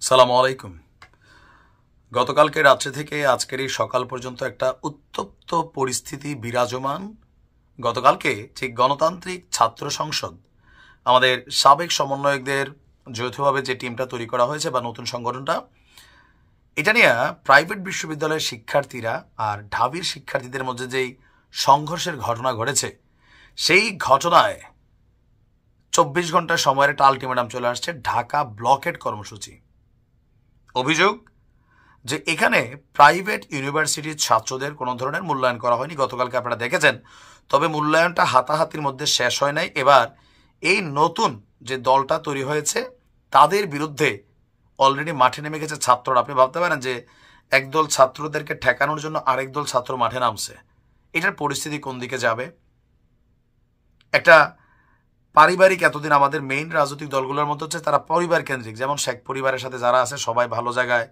সালামু আলাইকুম। গতকালকে রাত্রে থেকে আজকের এই সকাল পর্যন্ত একটা উত্তপ্ত পরিস্থিতি বিরাজমান। গতকালকে ঠিক গণতান্ত্রিক ছাত্র সংসদ আমাদের সাবেক সমন্বয়কদের যৌথভাবে যে টিমটা তৈরি করা হয়েছে বা নতুন সংগঠনটা, এটা নিয়ে প্রাইভেট বিশ্ববিদ্যালয়ের শিক্ষার্থীরা আর ঢাবির শিক্ষার্থীদের মধ্যে যেই সংঘর্ষের ঘটনা ঘটেছে, সেই ঘটনায় 24 ঘন্টা সময়ের একটা আলটিমেটাম চলে আসছে, ঢাকা ব্লকেড কর্মসূচি। অভিযোগ যে এখানে প্রাইভেট ইউনিভার্সিটির ছাত্রদের কোনো ধরনের মূল্যায়ন করা হয়নি। গতকালকে আপনারা দেখেছেন, তবে মূল্যায়নটা হাতাহাতির মধ্যে শেষ হয় নাই। এবার এই নতুন যে দলটা তৈরি হয়েছে তাদের বিরুদ্ধে অলরেডি মাঠে নেমে গেছে ছাত্ররা। আপনি ভাবতে পারেন যে একদল ছাত্রদেরকে ঠেকানোর জন্য আরেক দল ছাত্র মাঠে নামছে। এটার পরিস্থিতি কোন দিকে যাবে? একটা পারিবারিক, এতদিন আমাদের মেইন রাজনৈতিক দলগুলোর মধ্যে হচ্ছে তারা পরিবার কেন্দ্রিক, যেমন শেখ পরিবারের সাথে যারা আছে সবাই ভালো জায়গায়,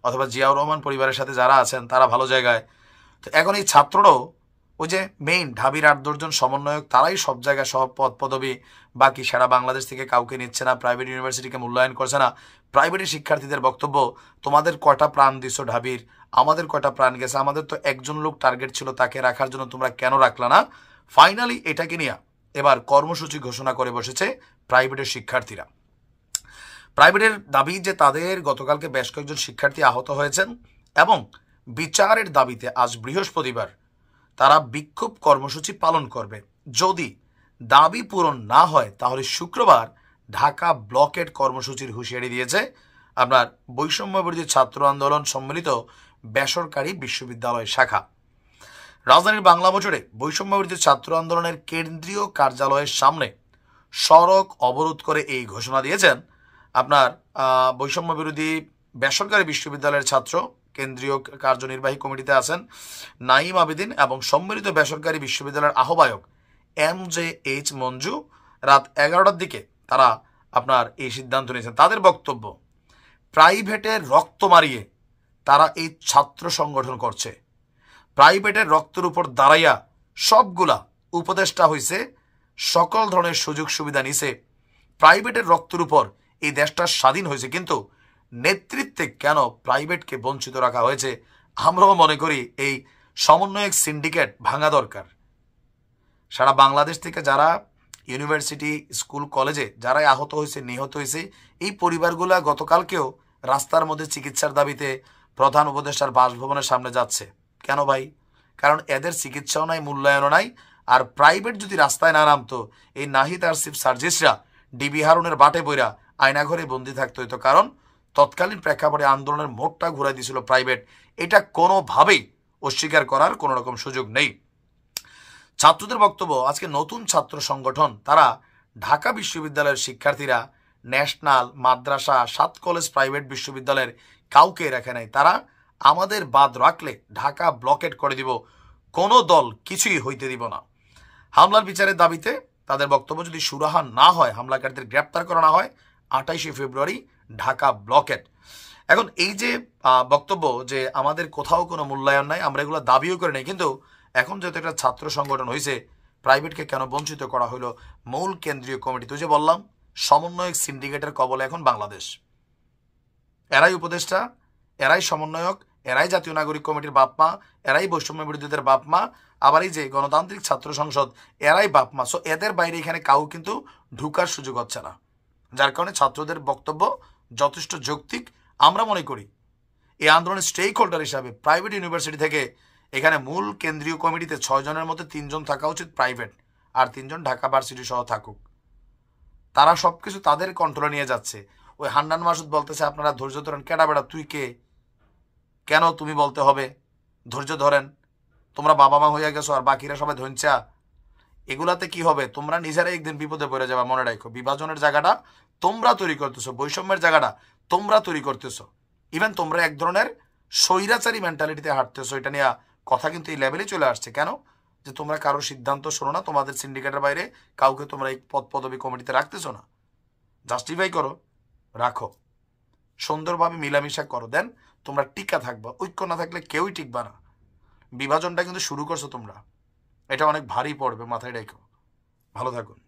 অথবা জিয়াউর রহমান পরিবারের সাথে যারা আছেন তারা ভালো জায়গায়। তো এখন এই ছাত্ররাও ওই যে মেইন ঢাবির 8-10 জন সমন্বয়ক, তারাই সব জায়গায় সব পদ পদবি, বাকি সারা বাংলাদেশ থেকে কাউকে নিচ্ছে না, প্রাইভেট ইউনিভার্সিটিকে মূল্যায়ন করছে না। প্রাইভেটের শিক্ষার্থীদের বক্তব্য, তোমাদের কয়টা প্রাণ দিছো ঢাবির, আমাদের কয়টা প্রাণ গেছে, আমাদের তো একজন লোক টার্গেট ছিল, তাকে রাখার জন্য তোমরা কেন রাখলা না? ফাইনালি এটাকে নিয়ে এবার কর্মসূচি ঘোষণা করে বসেছে প্রাইভেটের শিক্ষার্থীরা। প্রাইভেটের দাবি যে তাদের গতকালকে বেশ কয়েকজন শিক্ষার্থী আহত হয়েছেন এবং বিচারের দাবিতে আজ বৃহস্পতিবার তারা বিক্ষোভ কর্মসূচি পালন করবে। যদি দাবি পূরণ না হয় তাহলে শুক্রবার ঢাকা ব্লকেড কর্মসূচির হুঁশিয়ারি দিয়েছে আপনার বৈষম্য বিরোধী ছাত্র আন্দোলন সম্মিলিত বেসরকারি বিশ্ববিদ্যালয় শাখা। রাজধানীর বাংলা মোটরে বৈষম্য বিরোধী ছাত্র আন্দোলনের কেন্দ্রীয় কার্যালয়ের সামনে সড়ক অবরোধ করে এই ঘোষণা দিয়েছেন আপনার বৈষম্য বিরোধী বেসরকারি বিশ্ববিদ্যালয়ের ছাত্র কেন্দ্রীয় কার্যনির্বাহী কমিটিতে আছেন নাঈম আবেদিন এবং সম্মিলিত বেসরকারি বিশ্ববিদ্যালয়ের আহ্বায়ক MJH মঞ্জু। রাত 11টার দিকে তারা আপনার এই সিদ্ধান্ত নিয়েছেন। তাদের বক্তব্য, প্রাইভেটের রক্ত মারিয়ে তারা এই ছাত্র সংগঠন করছে। প্রাইভেটের রক্তের উপর দাঁড়াইয়া সবগুলা উপদেষ্টা হয়েছে, সকল ধরনের সুযোগ সুবিধা নিছে। প্রাইভেটের রক্তের উপর এই দেশটা স্বাধীন হয়েছে, কিন্তু নেতৃত্বে কেন প্রাইভেটকে বঞ্চিত রাখা হয়েছে? আমরাও মনে করি এই সমন্বয়ক সিন্ডিকেট ভাঙা দরকার। সারা বাংলাদেশ থেকে যারা ইউনিভার্সিটি, স্কুল, কলেজে যারাই আহত হয়েছে, নিহত হয়েছে, এই পরিবারগুলা গতকালকেও রাস্তার মধ্যে চিকিৎসার দাবিতে প্রধান উপদেষ্টার বাসভবনের সামনে যাচ্ছে। কেন ভাই? কারণ এদের চিকিৎসাও নাই, মূল্যায়নও নাই। আর প্রাইভেট যদি রাস্তায় না নামতো, এই নাহিদ আর চিফ সার্জিসরা ডিবি হারুনের বাটে বইরা আয়নাঘরে বন্দি থাকতে হইতো। কারণ তৎকালীন প্রেক্ষাপটে আন্দোলনের মোড়টা ঘুরাই দিয়েছিল প্রাইভেট। এটা কোনোভাবেই অস্বীকার করার কোনো রকম সুযোগ নেই। ছাত্রদের বক্তব্য, আজকে নতুন ছাত্র সংগঠন তারা ঢাকা বিশ্ববিদ্যালয়ের শিক্ষার্থীরা ন্যাশনাল, মাদ্রাসা, 7 কলেজ, প্রাইভেট বিশ্ববিদ্যালয়ের কাউকে রাখে নাই। তারা আমাদের বাদ রাখলে ঢাকা ব্লকেড করে দিব, কোনো দল কিছুই হইতে দিব না। হামলার বিচারের দাবিতে তাদের বক্তব্য, যদি সুরাহা না হয়, হামলাকারীদের গ্রেপ্তার করা না হয়, 28শে ফেব্রুয়ারি ঢাকা ব্লকেড। এখন এই যে বক্তব্য যে আমাদের কোথাও কোনো মূল্যায়ন নাই, আমরা এগুলো দাবিও করে নেই, কিন্তু এখন যেহেতু একটা ছাত্র সংগঠন হয়েছে, প্রাইভেটকে কেন বঞ্চিত করা হলো? মূল কেন্দ্রীয় কমিটি, তো যে বললাম সমন্বয়ক সিন্ডিকেটের কবলে এখন বাংলাদেশ। এরাই উপদেষ্টা, এরাই সমন্বয়ক, এরাই জাতীয় নাগরিক কমিটির বাপমা, এরাই বৈষম্য বিরোধীদের বাপমা, আবার এই যে গণতান্ত্রিক ছাত্র সংসদ, এরাই বাপমা। সো এদের বাইরে এখানে কাউ কিন্তু ঢুকার সুযোগ হচ্ছে না, যার কারণে ছাত্রদের বক্তব্য যথেষ্ট যৌক্তিক। আমরা মনে করি এই আন্দোলনের স্টেক হোল্ডার হিসাবে প্রাইভেট ইউনিভার্সিটি থেকে এখানে মূল কেন্দ্রীয় কমিটিতে 6 জনের মধ্যে 3 জন থাকা উচিত প্রাইভেট, আর 3 জন ঢাকা ভার্সিটি সহ থাকুক। তারা সবকিছু তাদের কন্ট্রোলে নিয়ে যাচ্ছে। ওই হান্নান মাসুদ বলতেছে আপনারা ধৈর্য ধরেন। কেডা বেড়া তুই কে? কেন তুমি বলতে হবে ধৈর্য ধরেন? তোমরা বাবা মা হইয়া গেছো আর বাকিরা সবাই ধনচা। এগুলাতে কি হবে? তোমরা নিজেরাই একদিন বিপদে পড়ে যাবে। মনে রাখো, বিভাজনের জায়গাটা তোমরা তৈরি করতেছো, বৈষম্যের জায়গাটা তোমরা তৈরি করতেছো। ইভেন তোমরা এক ধরনের স্বৈরাচারী মেন্টালিটিতে হাঁটতেছো। এটা নিয়ে কথা কিন্তু এই লেভেলে চলে আসছে। কেন? যে তোমরা কারো সিদ্ধান্ত শোনো না, তোমাদের সিন্ডিকেটের বাইরে কাউকে তোমরা এই পদ পদবি কমিটিতে রাখতেছো না। জাস্টিফাই করো, রাখো, সুন্দরভাবে মিলামিশা করো, দেন তোমরা টিকা থাকবা। ঐক্য না থাকলে কেউই টিকবা না। বিভাজনটা কিন্তু শুরু করছো তোমরা, এটা অনেক ভারী পড়বে, মাথায় রেখো। ভালো থাকুন।